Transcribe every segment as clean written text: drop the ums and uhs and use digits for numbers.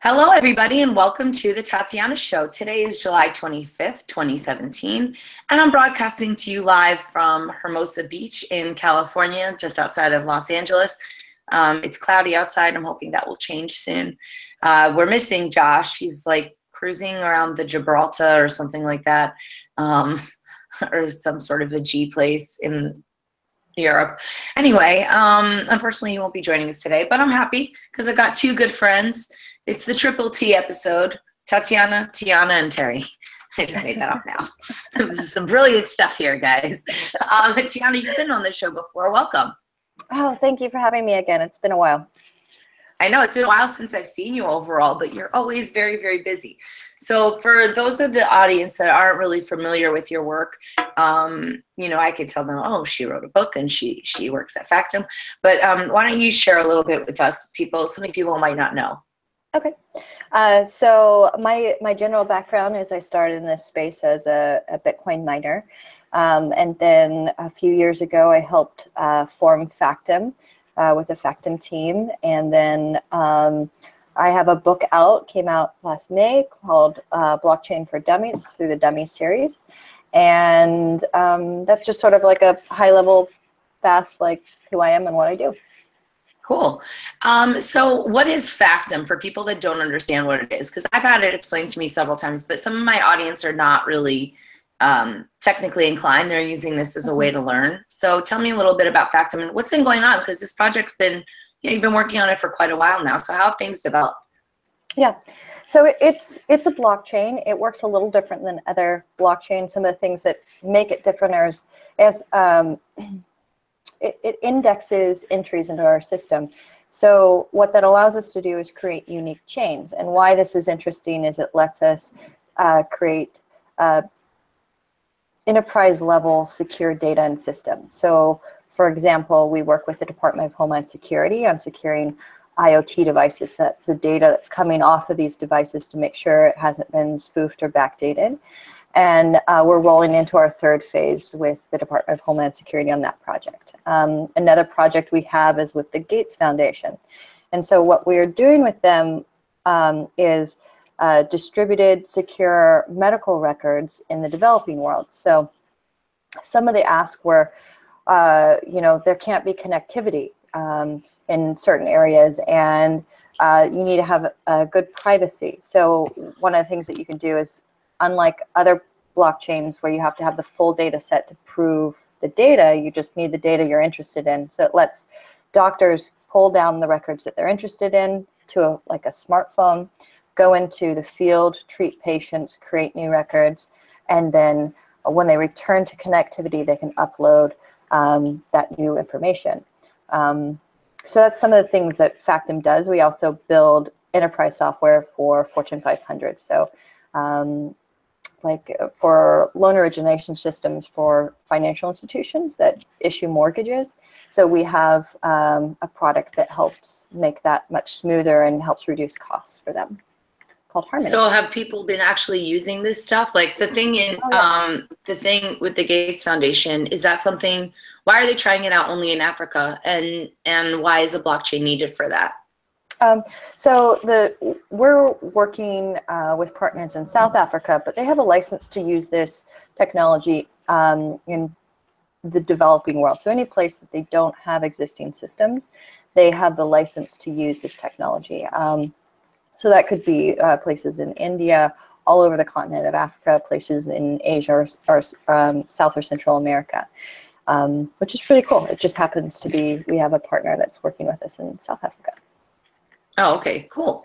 Hello, everybody, and welcome to the Tatiana Show. Today is July 25th, 2017, and I'm broadcasting to you live from Hermosa Beach in California, just outside of Los Angeles. It's cloudy outside. I'm hoping that will change soon. We're missing Josh. He's like cruising around the Gibraltar or something like that, or some sort of a G place in Europe. Anyway, unfortunately, he won't be joining us today, but I'm happy because I've got two good friends. It's the Triple T episode, Tatiana, Tiana, and Terry. I just made that up now. This is some brilliant stuff here, guys. Tiana, you've been on the show before. Welcome. Oh, thank you for having me again. It's been a while. I know it's been a while since I've seen you overall, but you're always very, very busy. So for those of the audience that aren't really familiar with your work, you know, I could tell them, oh, she wrote a book and she works at Factum. But why don't you share a little bit with us, something people might not know. Okay. So my general background is I started in this space as a Bitcoin miner. And then a few years ago, I helped form Factum with the Factum team. And then I have a book out, came out last May, called Blockchain for Dummies through the Dummies series. And that's just sort of like a high level, fast, like who I am and what I do. Cool. So what is Factum for people that don't understand what it is? Because I've had it explained to me several times, but some of my audience are not really technically inclined. They're using this as a way to learn. So tell me a little bit about Factum and what's been going on, because this project's been, you know, you've been working on it for quite a while now. So how have things developed? Yeah. So it's a blockchain. It works a little different than other blockchains. Some of the things that make it different are it indexes entries into our system. So what that allows us to do is create unique chains. And why this is interesting is it lets us create enterprise level secure data and system. So for example, we work with the Department of Homeland Security on securing IoT devices. That's the data that's coming off of these devices to make sure it hasn't been spoofed or backdated. And we're rolling into our third phase with the Department of Homeland Security on that project. Another project we have is with the Gates Foundation. And so what we're doing with them is distributed secure medical records in the developing world. So some of the asks were, you know, there can't be connectivity in certain areas, and you need to have a good privacy. So one of the things that you can do is, unlike other blockchains where you have to have the full data set to prove the data, you just need the data you're interested in. So it lets doctors pull down the records that they're interested in to like a smartphone, go into the field, treat patients, create new records, and then when they return to connectivity, they can upload that new information. So that's some of the things that Factum does. We also build enterprise software for Fortune 500. So like for loan origination systems for financial institutions that issue mortgages. So we have a product that helps make that much smoother and helps reduce costs for them, called Harmony. So have people been actually using this stuff? Like the thing in the thing with the Gates Foundation, is that something? Why are they trying it out only in Africa, and why is a blockchain needed for that? So we're working with partners in South Africa, but they have a license to use this technology in the developing world. So any place that they don't have existing systems, they have the license to use this technology. So that could be places in India, all over the continent of Africa, places in Asia or South or Central America, which is pretty cool. It just happens to be, we have a partner that's working with us in South Africa. Oh, okay, cool.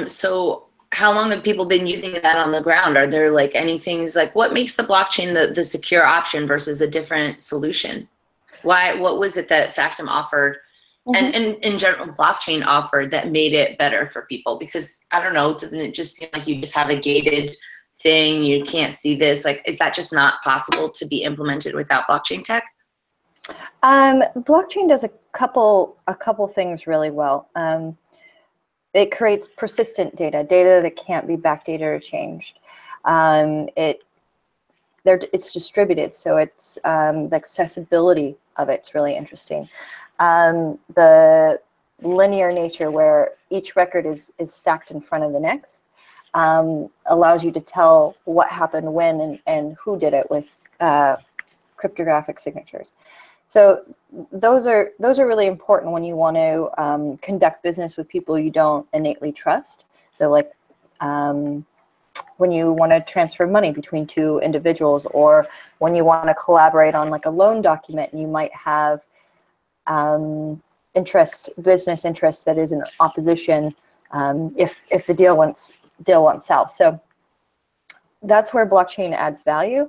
So how long have people been using that on the ground? Are there like any things, like what makes the blockchain the secure option versus a different solution? What was it that Factum offered and in general blockchain offered that made it better for people? Because I don't know, doesn't it just seem like you just have a gated thing, you can't see this? Like, is that just not possible to be implemented without blockchain tech? Blockchain does a couple things really well. It creates persistent data that can't be backdated or changed. It's distributed, so it's the accessibility of it's really interesting. The linear nature where each record is stacked in front of the next, allows you to tell what happened when and who did it with cryptographic signatures. So those are really important when you want to conduct business with people you don't innately trust. So like when you want to transfer money between two individuals, or when you want to collaborate on like a loan document, and you might have business interests that is in opposition if the deal went south. So that's where blockchain adds value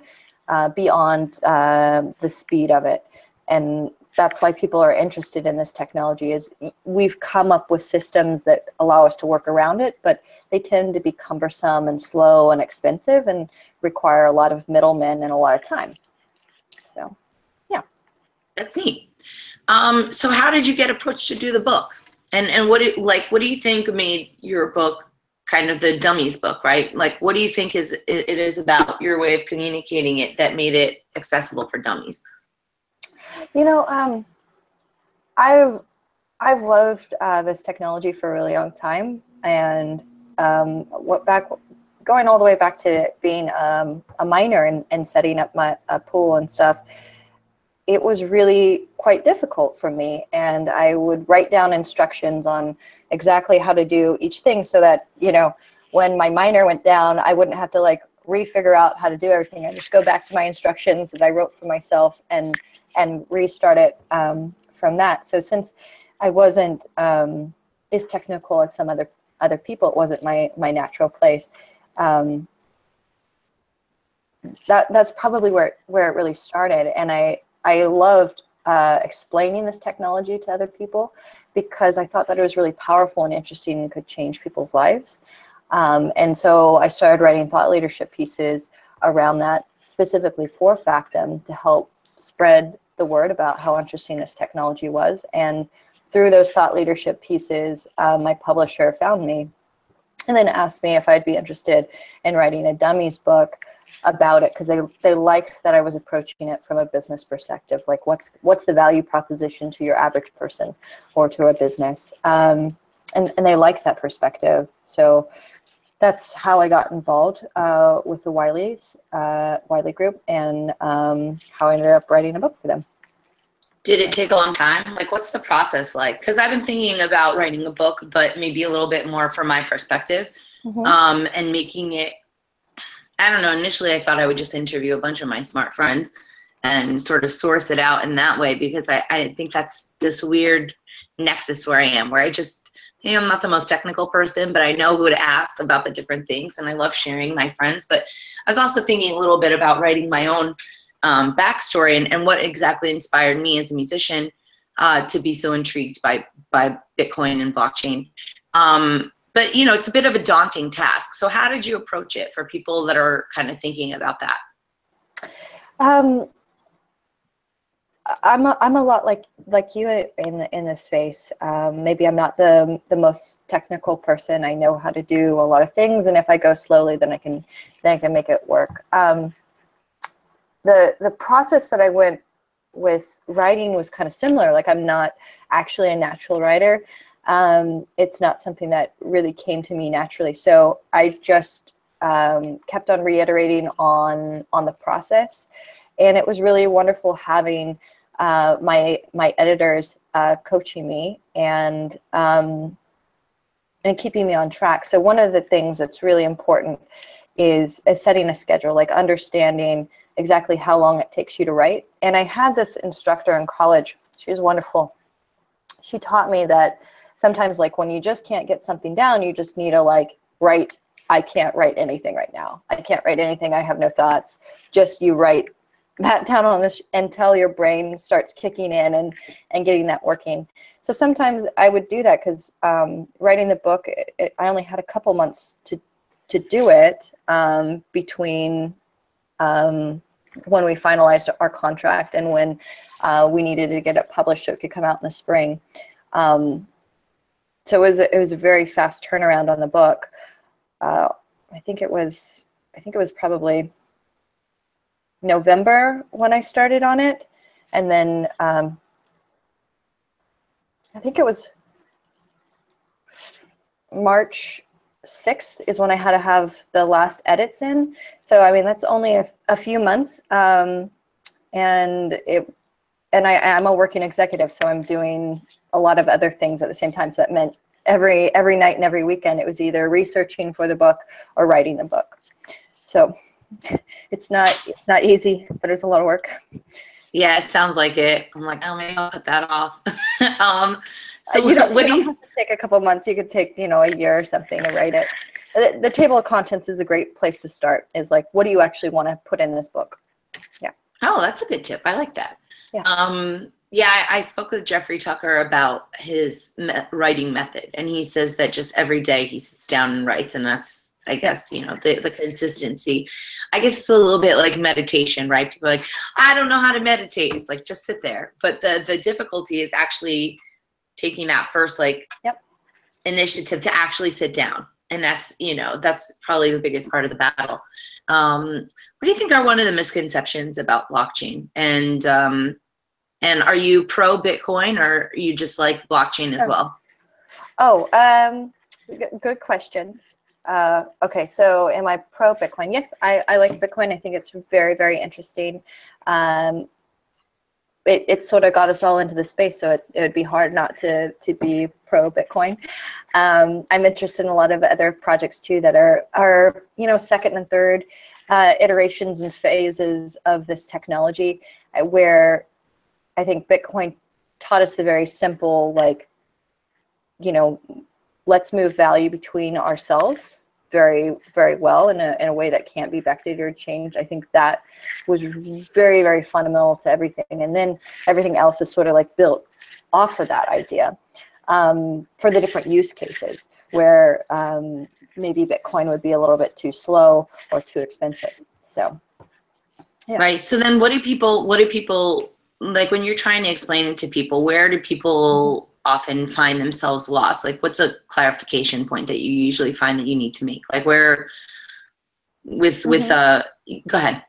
beyond the speed of it. And that's why people are interested in this technology. Is we've come up with systems that allow us to work around it, but they tend to be cumbersome and slow and expensive and require a lot of middlemen and a lot of time. So, yeah. That's neat. So how did you get approached to do the book? And what do you think made your book kind of the Dummies book, right? Like, what do you think it is about your way of communicating it that made it accessible for dummies? You know, I've loved this technology for a really long time, and going all the way back to being a miner and setting up a pool and stuff. It was really quite difficult for me, and I would write down instructions on exactly how to do each thing, so that, you know, when my miner went down, I wouldn't have to like re-figure out how to do everything. I just go back to my instructions that I wrote for myself and restart it from that. So since I wasn't as technical as some other people, it wasn't my natural place. That's probably where it really started, and I loved explaining this technology to other people because I thought that it was really powerful and interesting and could change people's lives. And so I started writing thought leadership pieces around that, specifically for Factum, to help spread the word about how interesting this technology was. And through those thought leadership pieces, my publisher found me and then asked me if I'd be interested in writing a Dummies book about it, because they liked that I was approaching it from a business perspective, like what's the value proposition to your average person or to a business, and they liked that perspective. So that's how I got involved with the Wiley group, and how I ended up writing a book for them. Did it take a long time? Like, what's the process like? Because I've been thinking about writing a book, but maybe a little bit more from my perspective, and making it, I don't know, initially I thought I would just interview a bunch of my smart friends and sort of source it out in that way, because I think that's this weird nexus where I am, where I just, you know, I'm not the most technical person, but I know who to ask about the different things, and I love sharing my friends. But I was also thinking a little bit about writing my own backstory and what exactly inspired me as a musician to be so intrigued by Bitcoin and blockchain. But, you know, it's a bit of a daunting task. So how did you approach it for people that are kind of thinking about that? I'm a lot like you in this space. Maybe I'm not the most technical person. I know how to do a lot of things, and if I go slowly, then I can make it work. The process that I went with writing was kind of similar. Like, I'm not actually a natural writer. It's not something that really came to me naturally. So I just kept on reiterating on the process, and it was really wonderful having my editors coaching me and keeping me on track. So one of the things that's really important is setting a schedule, like understanding exactly how long it takes you to write. And I had this instructor in college. She was wonderful. She taught me that sometimes, like, when you just can't get something down, you just need to like write. I can't write anything right now. I can't write anything. I have no thoughts. Just you write that down on this until your brain starts kicking in and getting that working. So sometimes I would do that because writing the book, I only had a couple months to do it between when we finalized our contract and when we needed to get it published so it could come out in the spring. So it was a very fast turnaround on the book. I think it was probably November when I started on it, and then I think it was March 6th is when I had to have the last edits in. So I mean, that's only a few months, and I'm a working executive, so I'm doing a lot of other things at the same time. So that meant every night and every weekend it was either researching for the book or writing the book. So it's not easy, but it's a lot of work. Yeah, it sounds like it. I'm like, oh, maybe I'll put that off. So you don't have to take a couple months. You could take, a year or something to write it. The table of contents is a great place to start. Is like, what do you actually want to put in this book? Yeah. Oh, that's a good tip. I like that. Yeah. Yeah, I spoke with Jeffrey Tucker about his writing method, and he says that just every day he sits down and writes, and that's, I guess, the consistency. I guess it's a little bit like meditation, right? People are like, I don't know how to meditate. It's like, just sit there. But the difficulty is actually taking that first initiative to actually sit down. And that's, that's probably the biggest part of the battle. What do you think are one of the misconceptions about blockchain? And are you pro Bitcoin, or are you just like blockchain as well? Good questions. Okay, so am I pro Bitcoin? Yes, I like Bitcoin. I think it's very, very interesting. It sort of got us all into the space, so it would be hard not to be pro Bitcoin. I'm interested in a lot of other projects too that are second and third iterations and phases of this technology, where I think Bitcoin taught us the very simple, let's move value between ourselves very, very well in a way that can't be backdated or changed. I think that was very, very fundamental to everything. And then everything else is sort of like built off of that idea for the different use cases where maybe Bitcoin would be a little bit too slow or too expensive. So, yeah. Right. So then what do people, like when you're trying to explain it to people, where do people often find themselves lost? Like, what's a clarification point that you usually find that you need to make? Like where go ahead.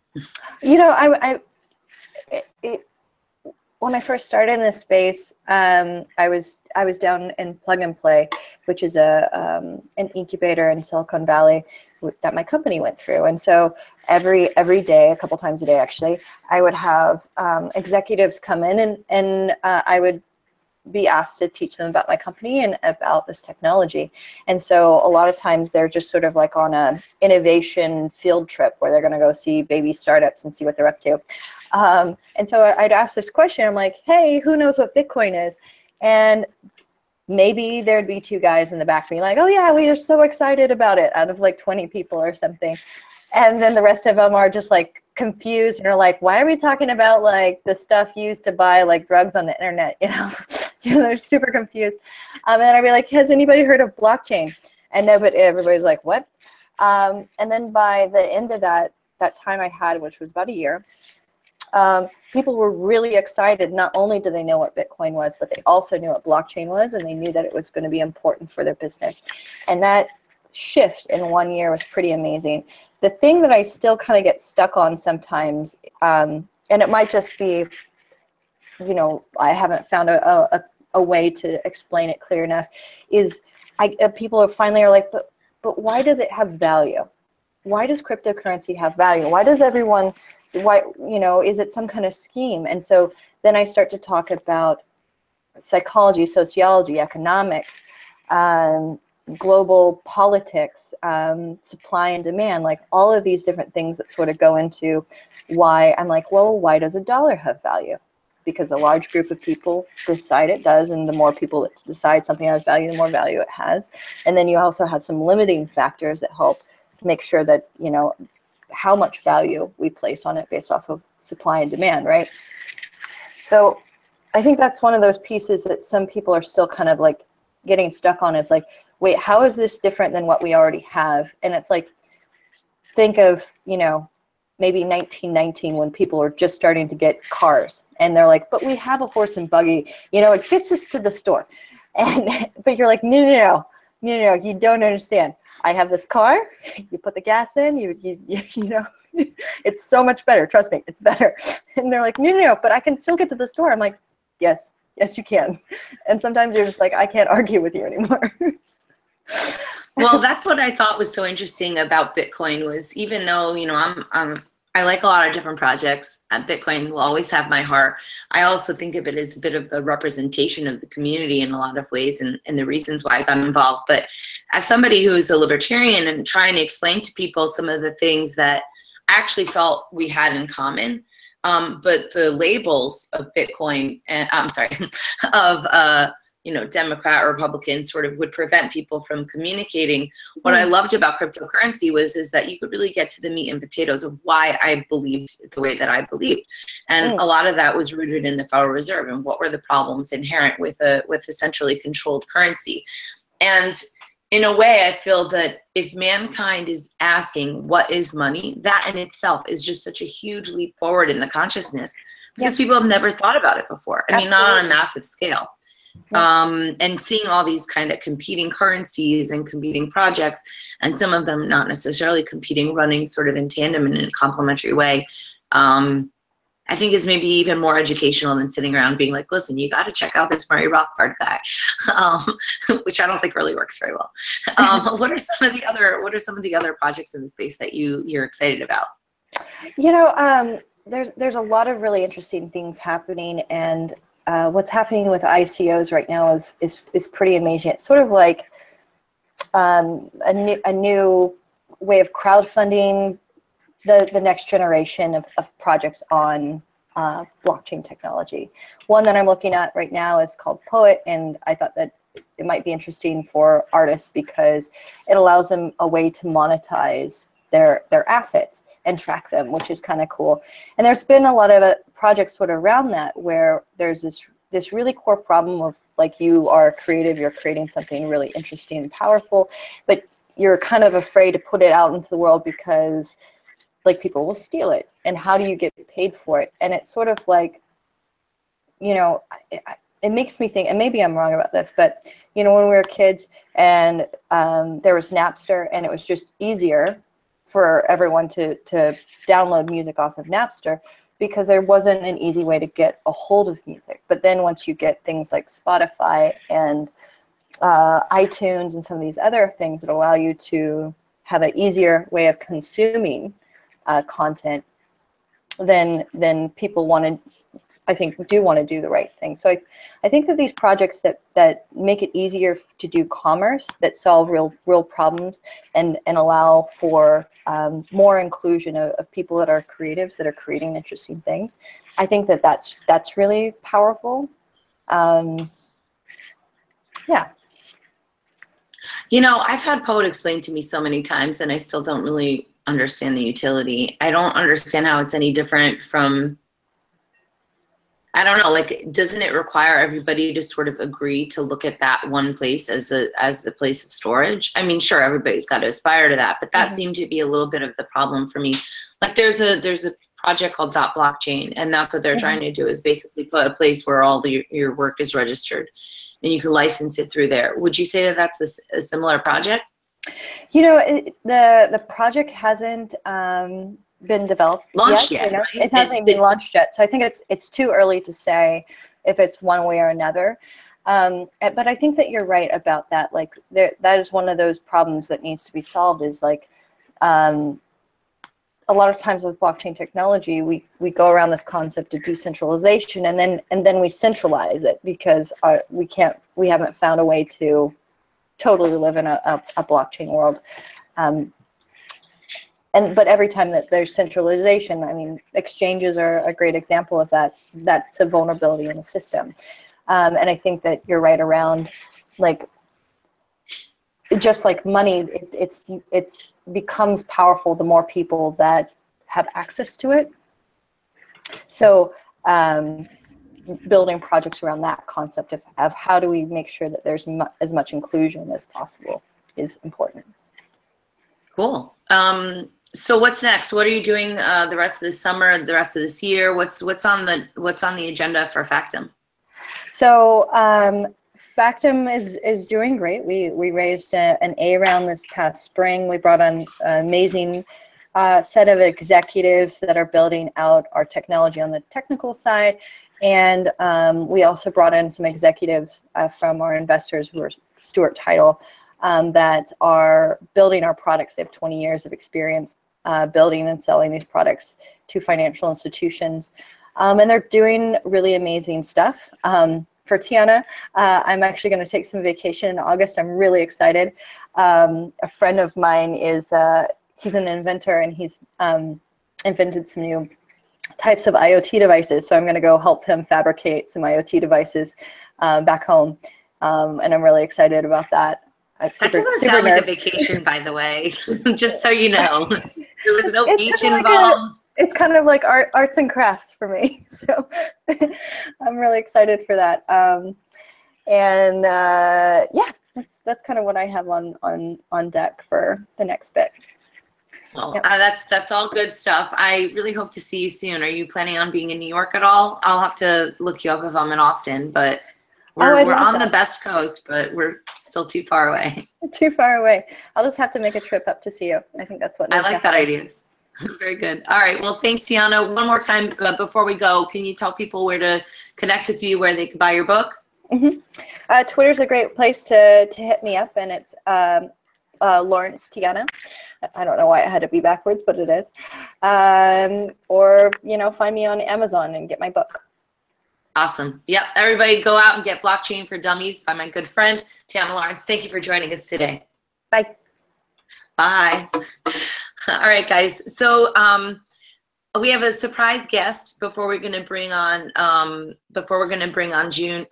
When I first started in this space, I was down in Plug and Play, which is an incubator in Silicon Valley that my company went through. And so every day, a couple times a day actually, I would have executives come in and I would be asked to teach them about my company and about this technology. And so a lot of times they're just sort of like on a innovation field trip where they're going to go see baby startups and see what they're up to. And so I'd ask this question. I'm like, hey, who knows what Bitcoin is? And maybe there'd be two guys in the back being like, oh yeah, we are so excited about it, out of like 20 people or something. And then the rest of them are just like confused and are like, why are we talking about like the stuff used to buy like drugs on the internet? They're super confused. And then I'd be like, has anybody heard of blockchain? And everybody's like, what? And then by the end of that time I had, which was about a year, people were really excited. Not only do they know what Bitcoin was, but they also knew what blockchain was, and they knew that it was going to be important for their business. And that shift in 1 year was pretty amazing. The thing that I still kind of get stuck on sometimes, and it might just be, I haven't found a way to explain it clear enough, is people are finally like, but why does it have value? Why does cryptocurrency have value? Why does everyone, is it some kind of scheme? And so then I start to talk about psychology, sociology, economics, global politics, supply and demand, like all of these different things that sort of go into why I'm like, well, why does a dollar have value? Because a large group of people decide it does, and the more people that decide something has value, the more value it has. And then you also have some limiting factors that help make sure that, how much value we place on it based off of supply and demand, right? So I think that's one of those pieces that some people are still kind of like getting stuck on, is like, wait, how is this different than what we already have? And it's like, think of, maybe 1919 when people are just starting to get cars, and they're like, but we have a horse and buggy, it gets us to the store. And but you're like, no, you don't understand. I have this car, you put the gas in, it's so much better. Trust me, it's better. And they're like, no, but I can still get to the store. I'm like, yes, you can. And sometimes you're just like, I can't argue with you anymore. Well, that's what I thought was so interesting about Bitcoin was, even though, you know, I like a lot of different projects, Bitcoin will always have my heart. I also think of it as a bit of a representation of the community in a lot of ways, and the reasons why I got involved. But as somebody who's a libertarian and trying to explain to people some of the things that I actually felt we had in common, but the labels of Bitcoin, I'm sorry, of you know, Democrat or Republican sort of would prevent people from communicating. What I loved about cryptocurrency is that you could really get to the meat and potatoes of why I believed the way that I believed. And a lot of that was rooted in the Federal Reserve and what were the problems inherent with a centrally controlled currency. And in a way, I feel that if mankind is asking what is money, that in itself is just such a huge leap forward in the consciousness, because people have never thought about it before. I mean, not on a massive scale. And seeing all these kind of competing currencies and competing projects, and some of them not necessarily competing, running sort of in tandem in a complementary way, I think is maybe even more educational than sitting around being like, listen, you got to check out this Murray Rothbard guy, which I don't think really works very well. What are some of the other projects in the space that you're excited about? You know, there's a lot of really interesting things happening, and what's happening with ICOs right now is pretty amazing. It's sort of like a new way of crowdfunding the next generation of projects on blockchain technology. One that I'm looking at right now is called Poet, and I thought that it might be interesting for artists because it allows them a way to monetize their assets and track them, which is kind of cool. And there's been a lot of projects sort of around that where there's this really core problem of, like, you are creative, you're creating something really interesting and powerful, but you're kind of afraid to put it out into the world because, like, people will steal it, and how do you get paid for it? And it's sort of like, you know, it makes me think, and maybe I'm wrong about this, but, you know, when we were kids and there was Napster, and it was just easier for everyone to download music off of Napster because there wasn't an easy way to get a hold of music. But then once you get things like Spotify and iTunes and some of these other things that allow you to have an easier way of consuming content, then people I think do want to do the right thing. So I think that these projects that make it easier to do commerce, that solve real problems, and allow for more inclusion of people that are creatives, that are creating interesting things, I think that that's really powerful. Yeah. You know, I've had Poet explained to me so many times, and I still don't really understand the utility. I don't understand how it's any different from, I don't know, like, doesn't it require everybody to sort of agree to look at that one place as the place of storage? I mean, sure, everybody's got to aspire to that, but that seemed to be a little bit of the problem for me. Like, there's a project called .blockchain, and that's what they're trying to do, is basically put a place where all your work is registered, and you can license it through there. Would you say that that's a similar project? You know, the project hasn't been developed launched yet. You know? Right? It hasn't been launched yet, so I think it's too early to say if it's one way or another. But I think that you're right about that. Like, that is one of those problems that needs to be solved. Is like, a lot of times with blockchain technology, we go around this concept of decentralization, and then we centralize it because we haven't found a way to totally live in a blockchain world. But every time that there's centralization, I mean, exchanges are a great example of that. That's a vulnerability in the system. And I think that you're right around, like, just like money, it's becomes powerful the more people that have access to it. So building projects around that concept of how do we make sure that there's as much inclusion as possible is important. Cool. So what's next? What are you doing the rest of the summer, the rest of this year? What's on the agenda for Factum? So Factum is doing great. We raised an A round this past spring. We brought on an amazing set of executives that are building out our technology on the technical side. And we also brought in some executives from our investors who are Stewart Title that are building our products. They have 20 years of experience building and selling these products to financial institutions. And they're doing really amazing stuff. For Tiana, I'm actually going to take some vacation in August. I'm really excited. A friend of mine is, he's an inventor, and he's invented some new types of IoT devices. So I'm going to go help him fabricate some IoT devices back home. And I'm really excited about that. That doesn't sound like a vacation, by the way, just so you know. There was no beach involved. It's kind of like arts and crafts for me. So I'm really excited for that. Yeah, that's kind of what I have on deck for the next bit. Well, yep. That's all good stuff. I really hope to see you soon. Are you planning on being in New York at all? I'll have to look you up if I'm in Austin, but we're on the best coast, but we're still too far away. Too far away. I'll just have to make a trip up to see you. I think that's what I like that idea. Very good. All right. Well, thanks, Tiana. One more time before we go, can you tell people where to connect with you, where they can buy your book? Twitter's a great place to hit me up, and it's Laurence Tiana. I don't know why it had to be backwards, but it is. Or, find me on Amazon and get my book. Awesome. Yep. Everybody go out and get Blockchain for Dummies by my good friend, Tiana Laurence. Thank you for joining us today. Bye. Bye. All right, guys. So we have a surprise guest before we're going to bring on before we're going to bring on Terry.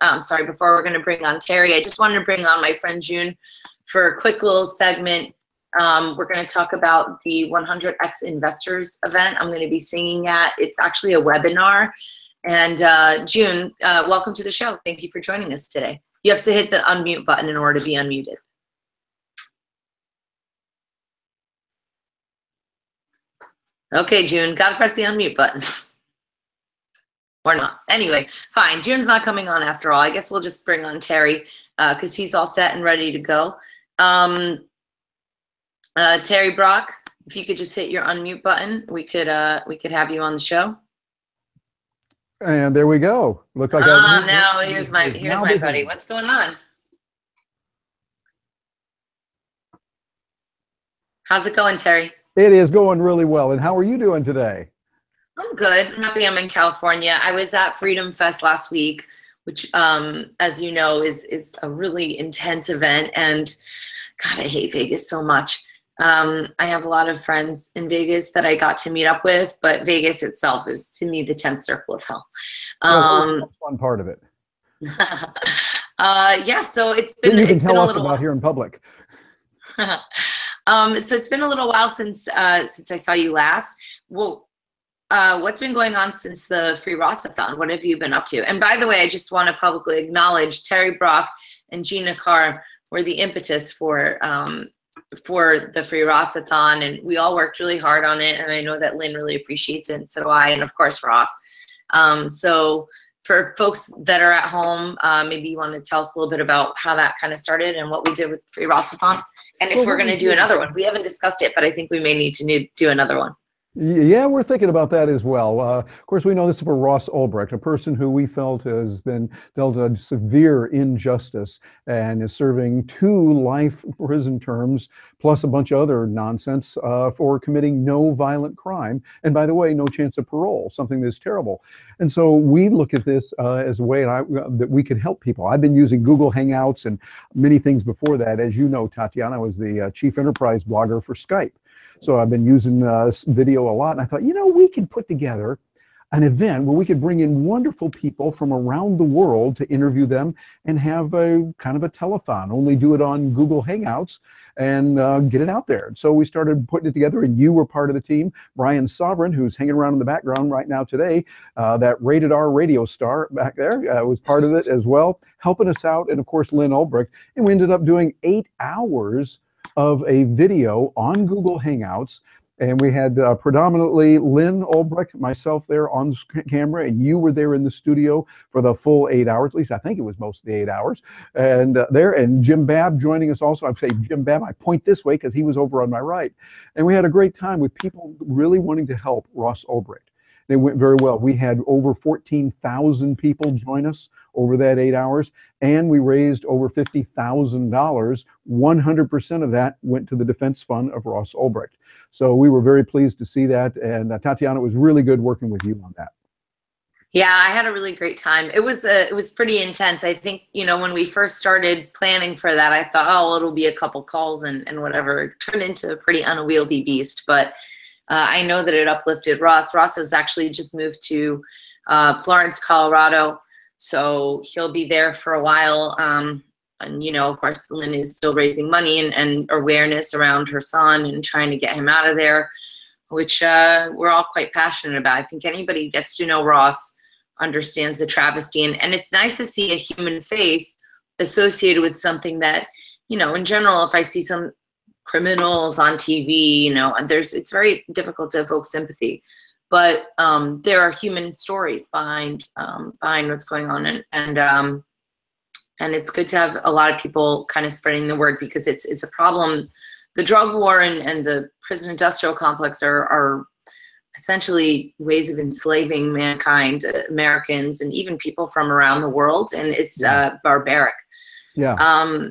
I just wanted to bring on my friend June for a quick little segment. We're going to talk about the 100X Investors event I'm going to be singing at. It's actually a webinar. And June, welcome to the show. Thank you for joining us today. You have to hit the unmute button in order to be unmuted. Okay, June, got to press the unmute button. Or not. Anyway, fine. June's not coming on after all. I guess we'll just bring on Terry because he's all set and ready to go. Terry Brock, if you could just hit your unmute button, we could have you on the show. And there we go. Look like now here's my buddy. What's going on? How's it going, Terry? It is going really well. And how are you doing today? I'm good. I'm happy I'm in California. I was at Freedom Fest last week, which, as you know, is a really intense event. And God, I hate Vegas so much. I have a lot of friends in Vegas that I got to meet up with, but Vegas itself is, to me, the 10th circle of hell. That's one part of it. Yeah, so it's been a little while. About here in public. So it's been a little while since I saw you last. Well, what's been going on since the free Ross-A-Thon? What have you been up to? And by the way, I just want to publicly acknowledge Terry Brock and Gina Carr were the impetus for the free Ross-A-Thon, and we all worked really hard on it, and I know that Lynn really appreciates it, and so do I, and of course Ross. So for folks that are at home, maybe you want to tell us a little bit about how that kind of started and what we did with free Ross-A-Thon, and if we're going to do another one. We haven't discussed it, but I think we may need to do another one. Yeah, we're thinking about that as well. Of course, we know this is for Ross Ulbricht, a person who we felt has been dealt a severe injustice and is serving 2 life prison terms plus a bunch of other nonsense for committing no violent crime. And by the way, no chance of parole, something that's terrible. And so we look at this as a way that we can help people. I've been using Google Hangouts and many things before that. As you know, Tatiana was the chief enterprise blogger for Skype. So I've been using video a lot, and I thought, we could put together an event where we could bring in wonderful people from around the world to interview them and have a kind of a telethon, only do it on Google Hangouts and get it out there. So we started putting it together, and you were part of the team. Brian Sovereign, who's hanging around in the background right now today, that rated R radio star back there, was part of it as well, helping us out, and of course Lynn Ulbricht. And we ended up doing 8 hours of a video on Google Hangouts, and we had predominantly Lynn Ulbricht, myself there on the camera, and you were there in the studio for the full 8 hours. At least I think it was most of the 8 hours. And and Jim Babb joining us also. I say Jim Babb, I point this way because he was over on my right. And we had a great time with people really wanting to help Ross Ulbricht. It went very well. We had over 14,000 people join us over that 8 hours, and we raised over $50,000. 100% of that went to the defense fund of Ross Ulbricht. So we were very pleased to see that. And Tatiana, it was really good working with you on that. Yeah, I had a really great time. It was pretty intense. I think, you know, when we first started planning for that, I thought, oh, it'll be a couple calls and whatever. It turned into a pretty unwieldy beast, but I know that it uplifted Ross. Ross has actually just moved to Florence, Colorado, so he'll be there for a while. And, you know, of course, Lynn is still raising money and awareness around her son and trying to get him out of there, which we're all quite passionate about. I think anybody who gets to know Ross understands the travesty, and it's nice to see a human face associated with something that, you know, in general, if I see some criminals on TV, you know, it's very difficult to evoke sympathy, but there are human stories behind what's going on, and it's good to have a lot of people kind of spreading the word, because it's a problem. The drug war and the prison industrial complex are essentially ways of enslaving mankind, Americans, and even people from around the world, and it's barbaric. Yeah.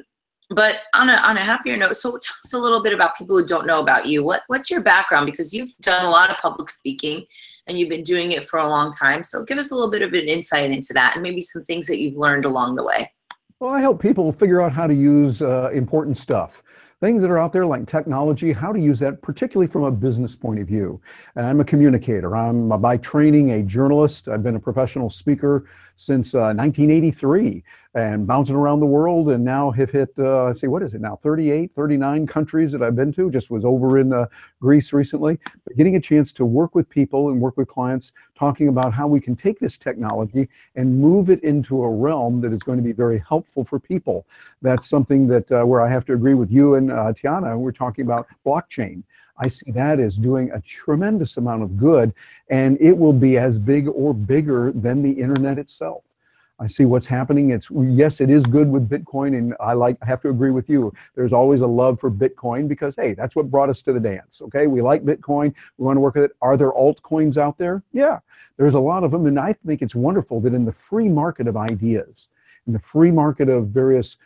But on a happier note, so tell us a little bit about people who don't know about you. What's your background? Because you've done a lot of public speaking, and you've been doing it for a long time. So give us a little bit of an insight into that, and maybe some things that you've learned along the way. Well, I help people figure out how to use important stuff. Things that are out there like technology, how to use that, particularly from a business point of view. And I'm a communicator. I'm by training a journalist. I've been a professional speaker since 1983 and bouncing around the world, and now have hit, let's see, what is it now, 38, 39 countries that I've been to. Just was over in Greece recently. But getting a chance to work with people and work with clients, talking about how we can take this technology and move it into a realm that is going to be very helpful for people. That's something that where I have to agree with you and Tiana. We're talking about blockchain. I see that as doing a tremendous amount of good, and it will be as big or bigger than the internet itself. I see what's happening. Yes, it is good with Bitcoin, and I have to agree with you. There's always a love for Bitcoin because, hey, that's what brought us to the dance. Okay, we like Bitcoin. We want to work with it. Are there altcoins out there? Yeah, there's a lot of them, and I think it's wonderful that in the free market of ideas, in the free market of various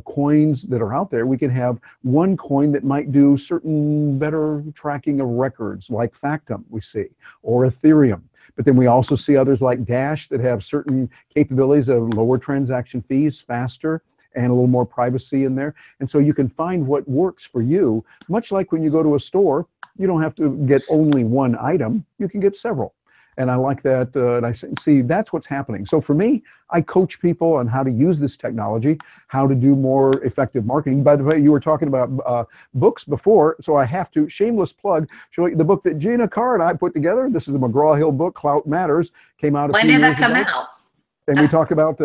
coins that are out there, we can have one coin that might do certain better tracking of records, like Factum we see, or Ethereum. But then we also see others like Dash that have certain capabilities of lower transaction fees, faster, and a little more privacy in there. And so you can find what works for you, much like when you go to a store, you don't have to get only one item, you can get several. And I like that, and I see that's what's happening. So for me, I coach people on how to use this technology, how to do more effective marketing. By the way, you were talking about books before, so I have to, shameless plug, show you the book that Gina Carr and I put together. This is a McGraw-Hill book, Clout Matters, came out a few years ago. When did that come out? And we talk about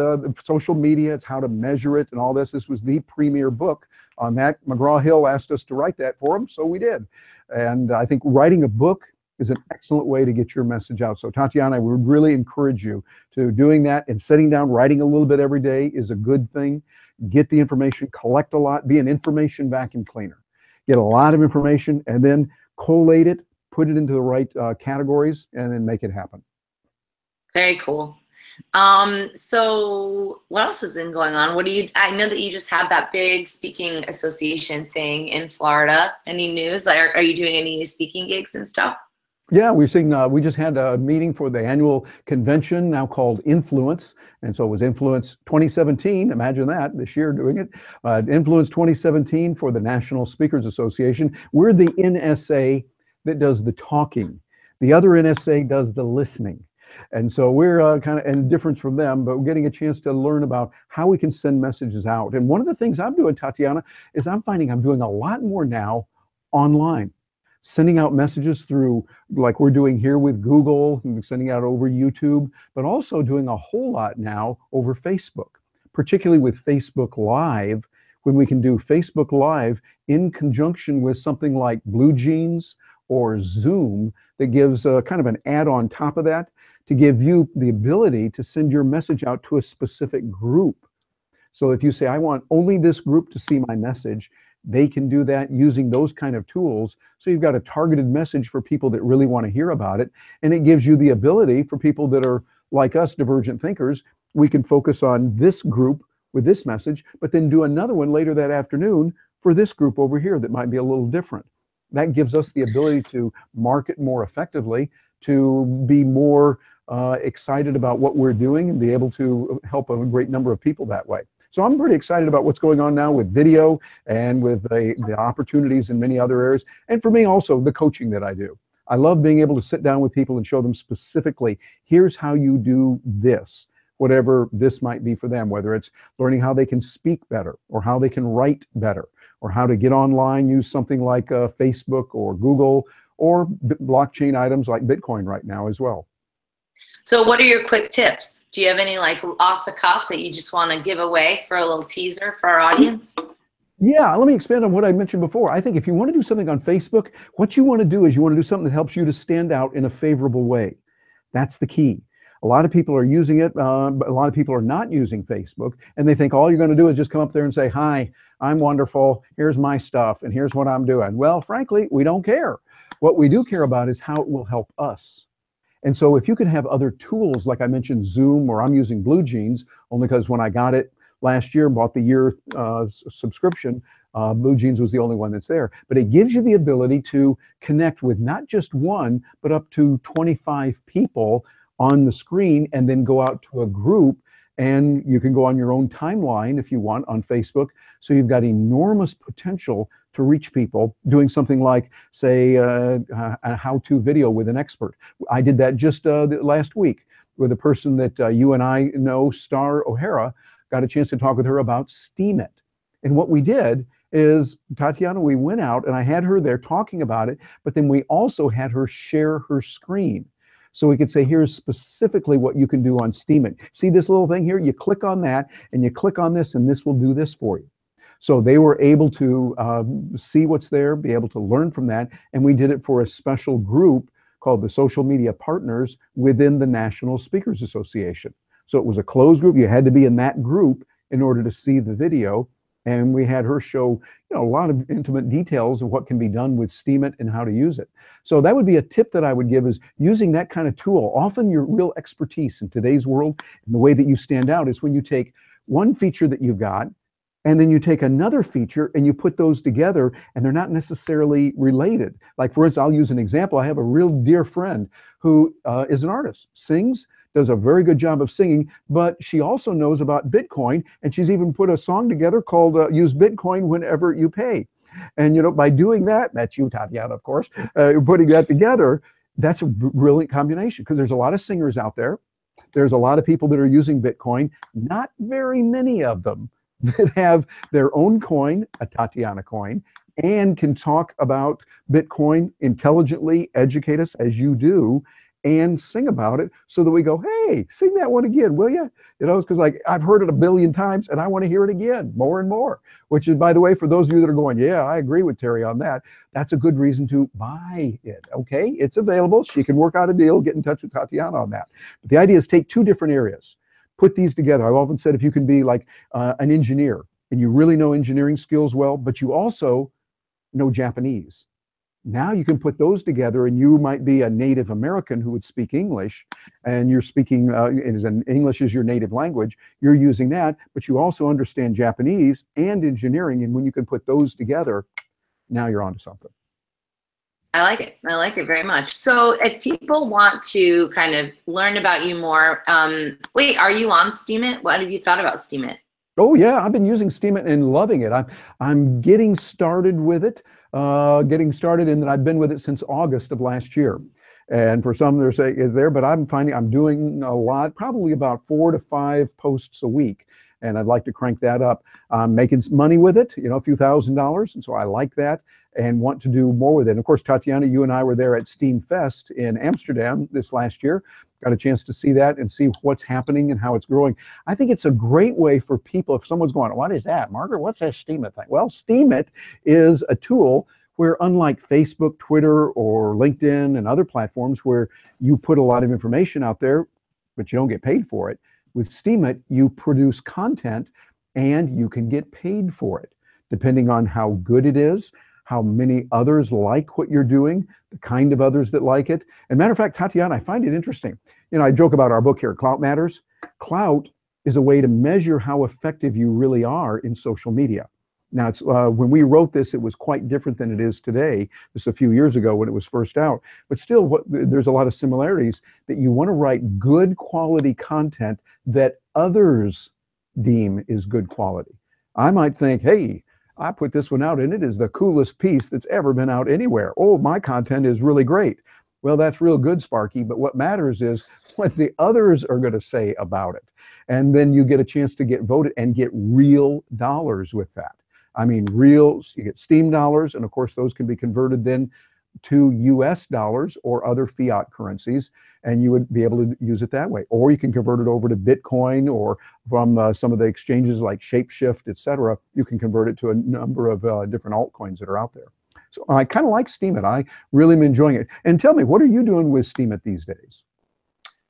social media, it's how to measure it and all this. This was the premier book on that. McGraw-Hill asked us to write that for him, so we did. And I think writing a book is an excellent way to get your message out. So Tatiana, I would really encourage you to doing that, and sitting down, writing a little bit every day is a good thing. Get the information, collect a lot, be an information vacuum cleaner. Get a lot of information and then collate it, put it into the right categories, and then make it happen. Very cool. So what else is going on? I know that you just had that big speaking association thing in Florida. Any news? Are you doing any new speaking gigs and stuff? Yeah, we're seeing, we just had a meeting for the annual convention now called Influence. And so it was Influence 2017. Imagine that, this year doing it. Influence 2017 for the National Speakers Association. We're the NSA that does the talking. The other NSA does the listening. And so we're kind of in difference from them, but we're getting a chance to learn about how we can send messages out. And one of the things I'm doing, Tatiana, is I'm finding I'm doing a lot more now online. Sending out messages through, like we're doing here with Google, and sending out over YouTube, but also doing a whole lot now over Facebook, particularly with Facebook Live, when we can do Facebook Live in conjunction with something like Blue Jeans or Zoom that gives kind of an ad on top of that to give you the ability to send your message out to a specific group. So if you say, I want only this group to see my message, they can do that using those kind of tools. So you've got a targeted message for people that really want to hear about it. And it gives you the ability for people that are like us, divergent thinkers. We can focus on this group with this message, but then do another one later that afternoon for this group over here that might be a little different. That gives us the ability to market more effectively, to be more excited about what we're doing and be able to help a great number of people that way. So I'm pretty excited about what's going on now with video and with the opportunities in many other areas. And for me also, the coaching that I do. I love being able to sit down with people and show them specifically, here's how you do this, whatever this might be for them, whether it's learning how they can speak better or how they can write better or how to get online, use something like Facebook or Google or blockchain items like Bitcoin right now as well. So what are your quick tips? Do you have any like off the cuff that you just want to give away for a little teaser for our audience? Yeah, let me expand on what I mentioned before. I think if you want to do something on Facebook, what you want to do is you want to do something that helps you to stand out in a favorable way. That's the key. A lot of people are using it, but a lot of people are not using Facebook, and they think all you're going to do is just come up there and say, hi, I'm wonderful, here's my stuff, and here's what I'm doing. Well, frankly, we don't care. What we do care about is how it will help us. And so if you can have other tools, like I mentioned Zoom, or I'm using Blue Jeans, only because when I got it last year, bought the year subscription, Blue Jeans was the only one that's there. But it gives you the ability to connect with not just one, but up to 25 people on the screen, and then go out to a group, and you can go on your own timeline if you want on Facebook. So you've got enormous potential to reach people doing something like, say, a how-to video with an expert. I did that just last week with a person that you and I know, Star O'Hara. Got a chance to talk with her about Steemit. And what we did is, Tatiana, we went out and I had her there talking about it, but then we also had her share her screen. So we could say, here's specifically what you can do on Steemit. See this little thing here? You click on that and you click on this and this will do this for you. So they were able to see what's there, be able to learn from that. And we did it for a special group called the Social Media Partners within the National Speakers Association. So it was a closed group. You had to be in that group in order to see the video. And we had her show, a lot of intimate details of what can be done with Steemit and how to use it. So that would be a tip that I would give, is using that kind of tool. Often your real expertise in today's world and the way that you stand out is when you take one feature that you've got, and then you take another feature and you put those together, and they're not necessarily related. Like, for instance, I'll use an example. I have a real dear friend who is an artist, sings, does a very good job of singing, but she also knows about Bitcoin, and she's even put a song together called Use Bitcoin Whenever You Pay. And by doing that, that's you, Tatiana, of course, putting that together, that's a brilliant combination, because there's a lot of singers out there. There's a lot of people that are using Bitcoin, not very many of them that have their own coin, a Tatiana coin, and can talk about Bitcoin intelligently, educate us as you do, and sing about it, so that we go, hey, sing that one again, will you? It's because, like, I've heard it a billion times and I want to hear it again more and more, which is, by the way, for those of you that are going, yeah, I agree with Terry on that, that's a good reason to buy it. Okay, it's available. She can work out a deal. Get in touch with Tatiana on that. But the idea is, take two different areas, put these together. I've often said, if you can be like an engineer and you really know engineering skills well, but you also know Japanese, now you can put those together, and you might be a Native American who would speak English, and you're speaking, English is your native language, you're using that, but you also understand Japanese and engineering, and when you can put those together, now you're onto something. I like it. I like it very much. So if people want to kind of learn about you more, wait, are you on Steemit? What have you thought about Steemit? Oh yeah, I've been using Steemit and loving it. I'm getting started with it, in that I've been with it since August of last year. And for some, they're saying is there, but I'm finding I'm doing a lot, probably about 4 to 5 posts a week. And I'd like to crank that up. I'm making money with it, a few $1,000s. And so I like that and want to do more with it. And of course, Tatiana, you and I were there at Steam Fest in Amsterdam this last year. Got a chance to see that and see what's happening and how it's growing. I think it's a great way for people, if someone's going, what is that, Margaret? What's that Steemit thing? Well, Steemit is a tool where, unlike Facebook, Twitter, or LinkedIn and other platforms where you put a lot of information out there, but you don't get paid for it, with Steemit, you produce content and you can get paid for it. depending on how good it is, how many others like what you're doing, the kind of others that like it. And matter of fact, Tatiana, I find it interesting. You know, I joke about our book here, Clout Matters. Clout is a way to measure how effective you really are in social media. Now, it's when we wrote this, it was quite different than it is today. This a few years ago when it was first out. But still, there's a lot of similarities that you want to write good quality content that others deem is good quality. I might think, hey, I put this one out and it is the coolest piece that's ever been out anywhere. Oh, my content is really great. Well, that's real good, Sparky, but what matters is what the others are going to say about it. And then you get a chance to get voted and get real dollars with that. I mean, real, you get Steam dollars, and of course those can be converted then to US dollars or other fiat currencies, and you would be able to use it that way. Or you can convert it over to Bitcoin, or from some of the exchanges like Shapeshift, etc. You can convert it to a number of different altcoins that are out there. So I kind of like Steemit. I really am enjoying it. And tell me, what are you doing with Steemit these days?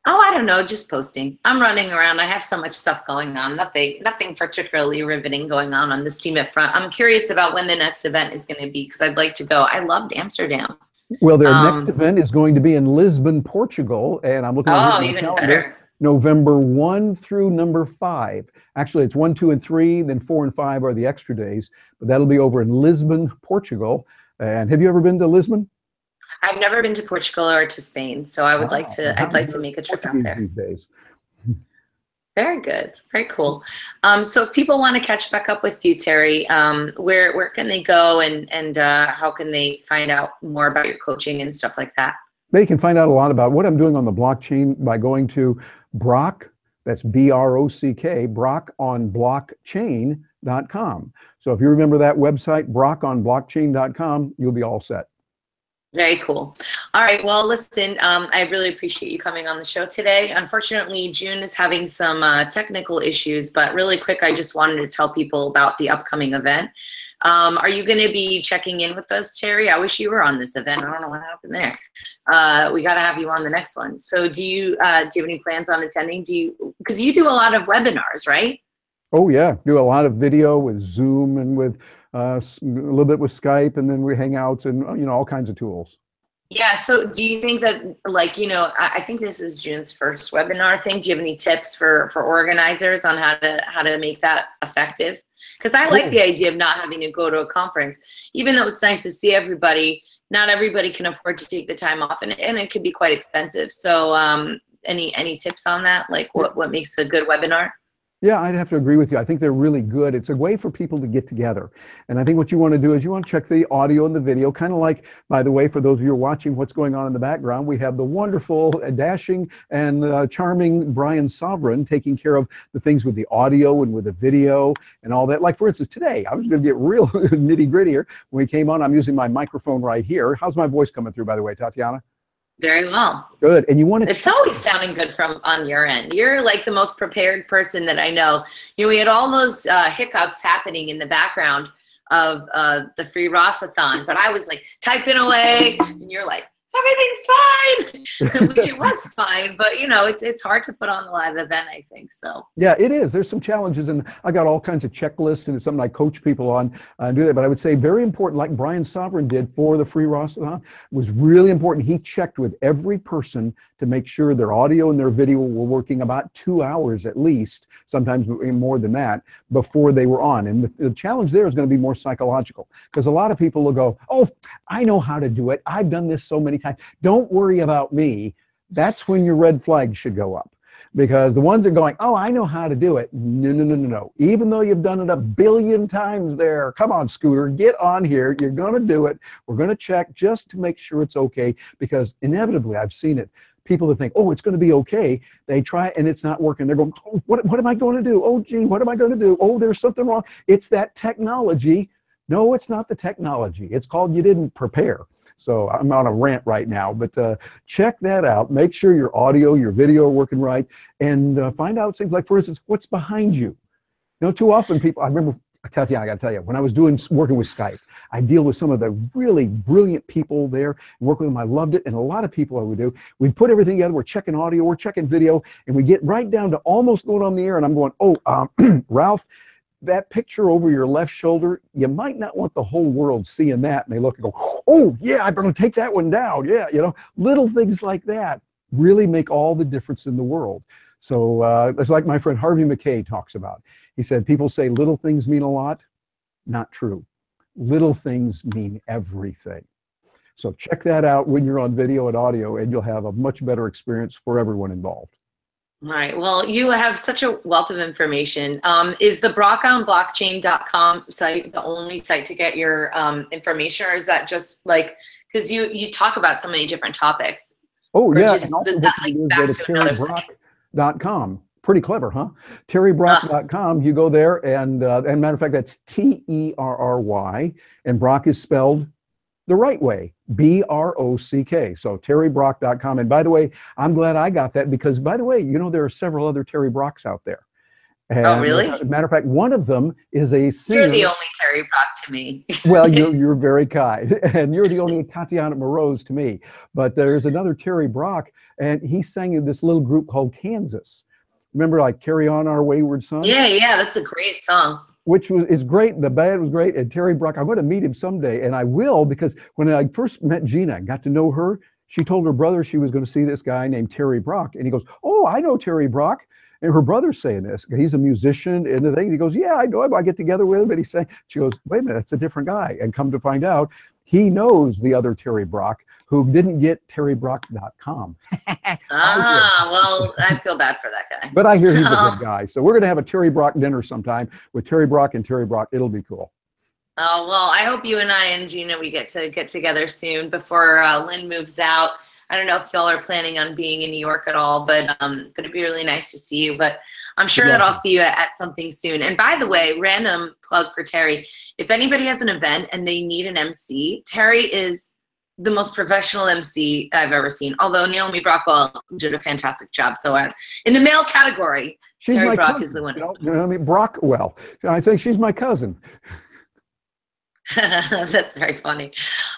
Oh, I don't know, just posting. I'm running around. I have so much stuff going on. Nothing particularly riveting going on the Steemit front. I'm curious about when the next event is going to be, because I'd like to go. I loved Amsterdam. Well, their next event is going to be in Lisbon, Portugal, and I'm looking at my calendar. Better. November 1 through number 5. Actually, it's 1, 2, and 3, then 4 and 5 are the extra days, but that'll be over in Lisbon, Portugal. And have you ever been to Lisbon? I've never been to Portugal or to Spain, so I would like to. I'd like to make a trip out there. These days. Very good, very cool. So if people want to catch back up with you, Terry, where can they go, and how can they find out more about your coaching and stuff like that? They can find out a lot about what I'm doing on the blockchain by going to Brock. That's B-R-O-C-K, brockonblockchain.com. So if you remember that website, brockonblockchain.com, you'll be all set. Very cool. All right. Well, listen, I really appreciate you coming on the show today. Unfortunately, June is having some technical issues, but really quick, I just wanted to tell people about the upcoming event. Are you going to be checking in with us, Terry? I wish you were on this event. I don't know what happened there. We got to have you on the next one. So do you have any plans on attending? Because you do a lot of webinars, right? Oh, yeah. Do a lot of video with Zoom and with a little bit with Skype, and then we Hangouts and, you know, all kinds of tools. Yeah. So do you think that, like, you know, I think this is June's first webinar thing. Do you have any tips for organizers on how to make that effective? Because I like the idea of not having to go to a conference, even though it's nice to see everybody. Not everybody can afford to take the time off, and it could be quite expensive. So any tips on that? Like what makes a good webinar? Yeah, I'd have to agree with you. I think they're really good. It's a way for people to get together. And I think what you want to do is you want to check the audio and the video, kind of like, by the way, for those of you who are watching what's going on in the background, we have the wonderful, dashing, and charming Brian Sovereign taking care of the things with the audio and with the video and all that. Like, for instance, today, I was going to get real nitty gritty here. When we came on, I'm using my microphone right here. How's my voice coming through, by the way, Tatiana? Very well. Good. And you want to... It's always sounding good from on your end. You're like the most prepared person that I know. You know, we had all those hiccups happening in the background of the free Ross-A-Thon, but I was like typing away, and you're like, everything's fine, which it was fine, but you know, it's hard to put on a live event, I think. So yeah, it is. There's some challenges, and I got all kinds of checklists, and it's something I coach people on do that. But I would say very important, like Brian Sovereign did for the free Ross-A-Thon, was really important. He checked with every person to make sure their audio and their video were working about 2 hours at least, sometimes more than that, before they were on. And the challenge there is going to be more psychological, because a lot of people will go, oh, I know how to do it. I've done this so many times. Don't worry about me. That's when your red flag should go up. Because the ones that are going, oh, I know how to do it. No, no, no, no, no. Even though you've done it a billion times there, come on, Scooter, get on here. You're going to do it. We're going to check just to make sure it's okay. Because inevitably, I've seen it. People that think, oh, it's going to be okay. They try and it's not working. They're going, oh, what am I going to do? Oh, gee, what am I going to do? Oh, there's something wrong. It's that technology. No, it's not the technology. It's called you didn't prepare. So I'm on a rant right now, but check that out. Make sure your audio, your video are working right, and find out things like, for instance, what's behind you. You know, too often people, I remember, Tatiana, I got to tell you, when I was working with Skype, I deal with some of the really brilliant people there, and work with them. I loved it, and a lot of people I would do. We'd put everything together. We're checking audio, we're checking video, and we get right down to almost going on the air, and I'm going, oh, Ralph, that picture over your left shoulder, you might not want the whole world seeing that. And they look and go, oh yeah, I better take that one down. Yeah, you know, little things like that really make all the difference in the world. So it's like my friend Harvey McKay talks about. He said, people say little things mean a lot. Not true. Little things mean everything. So check that out when you're on video and audio, and you'll have a much better experience for everyone involved. All right. Well, you have such a wealth of information. Is the brockonblockchain.com site the only site to get your information, or is that just like, because you talk about so many different topics? Oh, Or yeah. just, And also is what that you like do is go back to to another site? terrybrock.com. Pretty clever, huh? terrybrock.com. You go there, and matter of fact, that's Terry, and Brock is spelled the right way, B-R-O-C-K. So terrybrock.com. And by the way, I'm glad I got that because, by the way, you know, there are several other Terry Brocks out there. Oh, And really? matter of fact, one of them is a singer. You're the only Terry Brock to me. Well, you're very kind, and you're the only Tatiana Laurence to me. But there's another Terry Brock, and he sang in this little group called Kansas. Remember, like "Carry On Our Wayward Son"? Yeah, that's a great song. Which is great. The band was great, and Terry Brock. I'm going to meet him someday, and I will, because when I first met Gina, got to know her, she told her brother she was going to see this guy named Terry Brock, and he goes, "Oh, I know Terry Brock." And her brother's saying this. He's a musician and the thing. He goes, "Yeah, I know him. I get together with him." And he's saying, she goes, "Wait a minute, that's a different guy." And come to find out, he knows the other Terry Brock who didn't get terrybrock.com. Well, I feel bad for that guy. But I hear he's a good guy. So we're going to have a Terry Brock dinner sometime with Terry Brock and Terry Brock. It'll be cool. Oh, well, I hope you and I and Gina, we get together soon before Lynn moves out. I don't know if y'all are planning on being in New York at all, but it'd be really nice to see you. But I'm sure that I'll see you at something soon. And by the way, random plug for Terry. If anybody has an event and they need an MC, Terry is the most professional MC I've ever seen. Although Naomi Brockwell did a fantastic job. So in the male category, Terry Brock is the winner. You know, I mean, Brockwell. I think she's my cousin. That's very funny.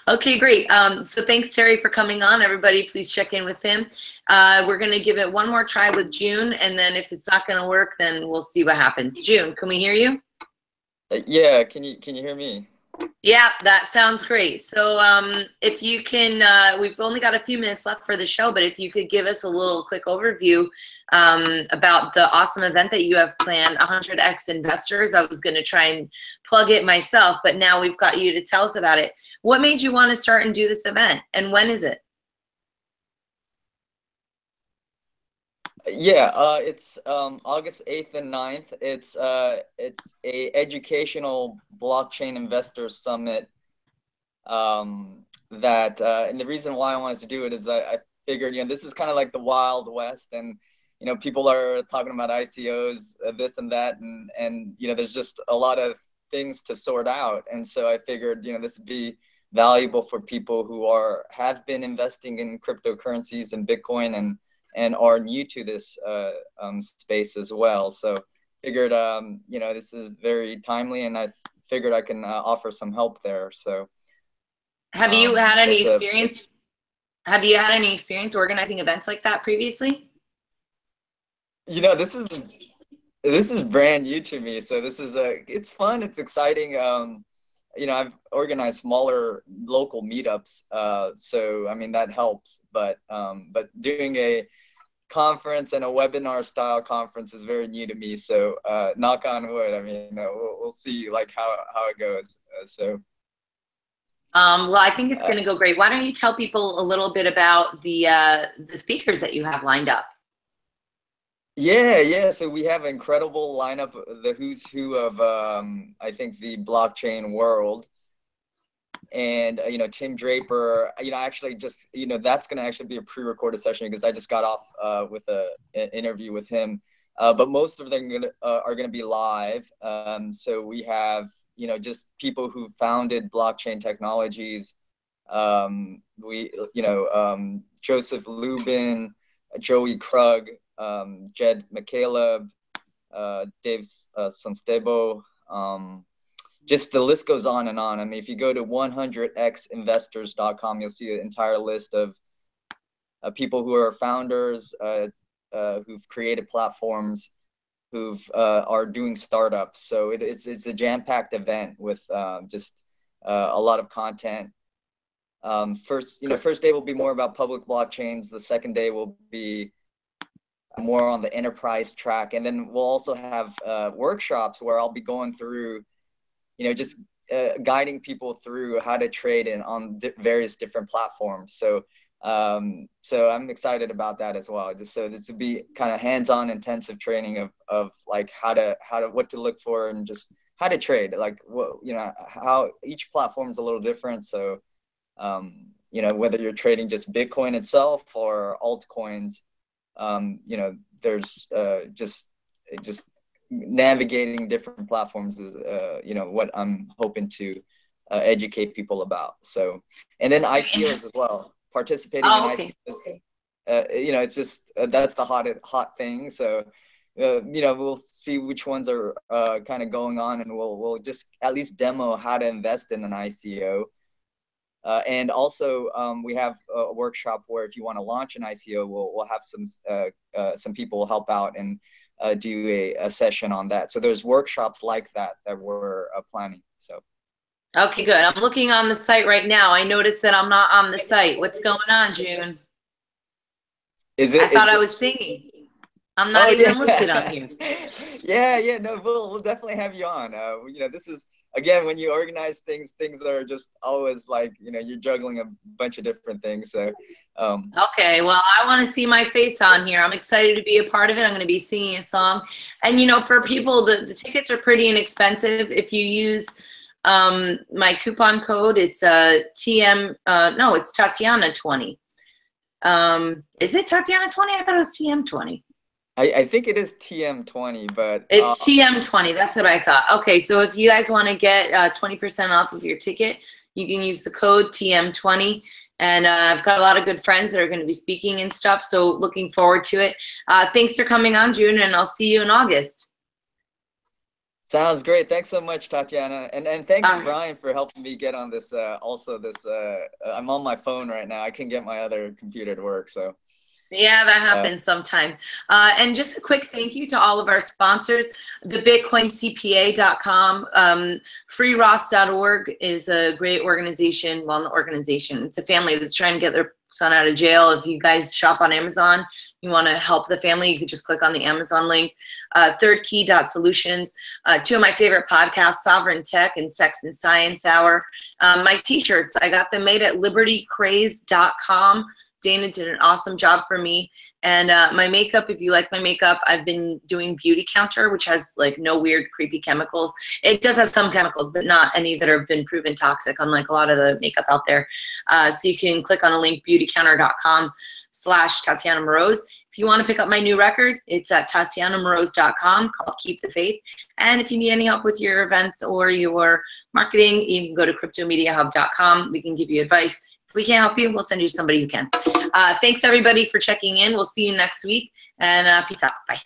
Okay, great. So thanks, Terry, for coming on. Everybody, please check in with him. We're going to give it one more try with June, and then if it's not going to work, then we'll see what happens. June, can we hear you? Yeah, can you hear me? Yeah, that sounds great. So if you can, we've only got a few minutes left for the show, but if you could give us a little quick overview about the awesome event that you have planned, 100X Investors. I was going to try and plug it myself, but now we've got you to tell us about it. What made you want to start and do this event, and when is it? Yeah, it's August 8th and 9th. It's a educational blockchain investor summit. And the reason why I wanted to do it is I figured, you know, this is kind of like the Wild West, and you know, people are talking about ICOs, this and that, and you know, there's just a lot of things to sort out. And so I figured, you know, this would be valuable for people who have been investing in cryptocurrencies and Bitcoin and are new to this space as well. So figured, you know, this is very timely, and I figured I can offer some help there. So have you had any experience? Have you had any experience organizing events like that previously? You know, this is brand new to me. So this is it's fun, it's exciting. You know, I've organized smaller local meetups, so I mean that helps. But doing a conference and a webinar style conference is very new to me. So knock on wood. I mean, we'll see like how it goes. Well, I think it's going to go great. Why don't you tell people a little bit about the speakers that you have lined up? Yeah. So we have an incredible lineup, the who's who of I think the blockchain world. And you know, Tim Draper, you know, actually just, you know, that's going to actually be a pre-recorded session because I just got off with an interview with him. But most of them are going to be live. So we have, you know, just people who founded blockchain technologies. Joseph Lubin, Joey Krug, Jed McCaleb, Dave Sonstebo, just the list goes on and on. I mean, if you go to 100xinvestors.com, you'll see an entire list of people who are founders, who've created platforms. who've are doing startups. So it's a jam-packed event with just a lot of content. First day will be more about public blockchains. The second day will be more on the enterprise track, and then we'll also have workshops where I'll be going through, just guiding people through how to trade on various different platforms. So I'm excited about that as well. Just so this would be kind of hands-on, intensive training of like what to look for and just how to trade. Like how each platform is a little different. So whether you're trading just Bitcoin itself or altcoins, there's just navigating different platforms is what I'm hoping to educate people about. So, and then ICOs as well. Participating in ICOs, it's just that's the hot thing. So, we'll see which ones are kind of going on, and we'll just at least demo how to invest in an ICO. And also, we have a workshop where if you want to launch an ICO, we'll have some people help out and do a session on that. So there's workshops like that we're planning. So. Okay, good. I'm looking on the site right now. I noticed that I'm not on the site. What's going on, June? I thought I was singing. I'm not even listed on here. Yeah. No, we'll definitely have you on. This is, again, when you organize things are just always like, you're juggling a bunch of different things. So. Okay, well, I want to see my face on here. I'm excited to be a part of it. I'm going to be singing a song. And, for people, the tickets are pretty inexpensive. If you use my coupon code, it's it's Tatiana 20. Is it Tatiana 20? I thought it was TM 20. I think it is TM 20, but it's TM 20. That's what I thought. Okay, so if you guys want to get 20% off of your ticket, you can use the code TM 20. And I've got a lot of good friends that are going to be speaking and stuff, so looking forward to it. Thanks for coming on, June, and I'll see you in August. Sounds great. Thanks so much, Tatiana. And thanks, Brian, for helping me get on this. I'm on my phone right now. I can get my other computer to work, so. Yeah, that happens sometime. And just a quick thank you to all of our sponsors. The BitcoinCPA.com, freeross.org is a great organization. Well, not organization. It's a family that's trying to get their son out of jail. If you guys shop on Amazon, you want to help the family, you can just click on the Amazon link. ThirdKey.Solutions. Two of my favorite podcasts, Sovereign Tech and Sex and Science Hour. My t-shirts, I got them made at libertycraze.com. Dana did an awesome job for me. And my makeup, if you like my makeup, I've been doing Beauty Counter, which has like no weird, creepy chemicals. It does have some chemicals, but not any that have been proven toxic, unlike a lot of the makeup out there. So you can click on the link beautycounter.com/Tatiana Moroz. If you want to pick up my new record, it's at TatianaMoroz.com called Keep the Faith. And if you need any help with your events or your marketing, you can go to cryptomediahub.com. We can give you advice. If we can't help you, we'll send you somebody who can. Thanks, everybody, for checking in. We'll see you next week. And peace out. Bye.